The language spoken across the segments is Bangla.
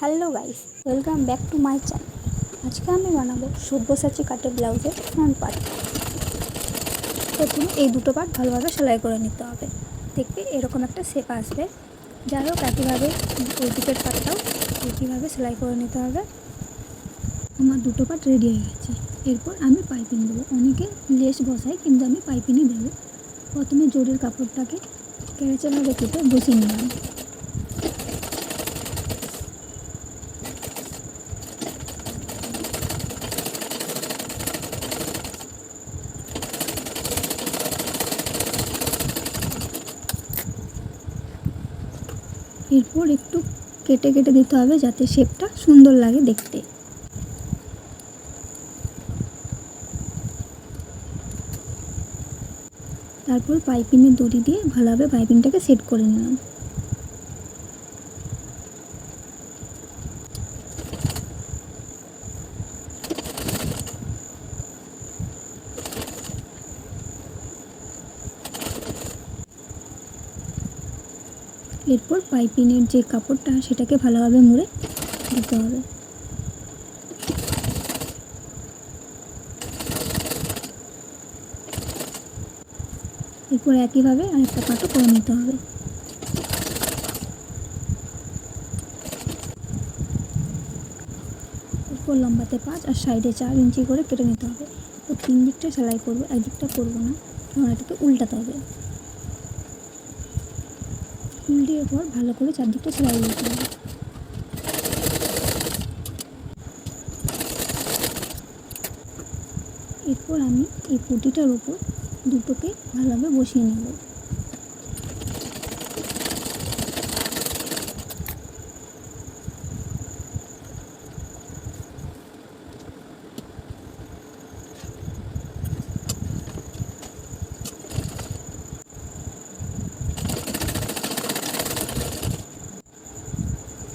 Hello guys, welcome back to my channel. আজকে আমি বানাবো সব্যসাচী কাটের ব্লাউজের ফ্রন্ট পার্ট। প্রথমে এই দুটো পার্ট ভালোভাবে সেলাই করে নিতে হবে, দেখবে এরকম একটা শেপ আসবে। যাই হোক, একইভাবে এই দিকের পার্টটাও একইভাবে সেলাই করে নিতে হবে। আমার দুটো পার্ট রেডি হয়ে গেছে। এরপর আমি পাইপিং দেবো। অনেকে লেস বসাই, কিন্তু আমি পাইপিংই দেবো। প্রথমে জরির কাপড়টাকে কেড়েচেভাবে কেটে বসিয়ে নিলাম। এরপর একটু কেটে কেটে দিতে হবে, যাতে শেপটা সুন্দর লাগে দেখতে। তারপর পাইপিংয়ের দড়ি দিয়ে ভালোভাবে পাইপিংটাকে সেট করে নিলাম। এরপর পাইপিংয়ের যে কাপড়টা সেটাকে ভালোভাবে মুড়ে দিতে হবে। এরপর একইভাবে আরেকটা পাটও করে নিতে হবে। এরপর লম্বাতে 5 আর সাইডে 4 ইঞ্চি করে কেটে নিতে হবে। তো 3 দিকটা সেলাই করবো, একদিকটা করবো না, কারণ এটাকে উল্টাতে হবে। উল্টিয়ে পর ভালো করে 4 দিকটা সেলাই দিতে হবে। এরপর আমি এই পুঁটিটার উপর দুটোকে ভালোভাবে বসিয়ে নেব।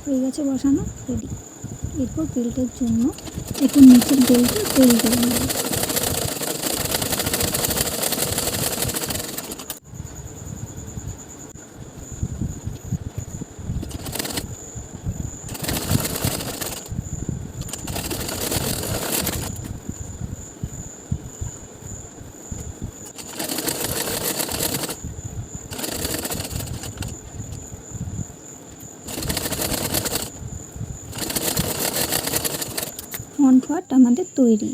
হয়ে গেছে বসানো, রেডি। এরপর বেল্টের জন্য একটু নিচের বেল্টটা তৈরি করে নেব। ফ্রন্ট পার্ট আমাদের তৈরি।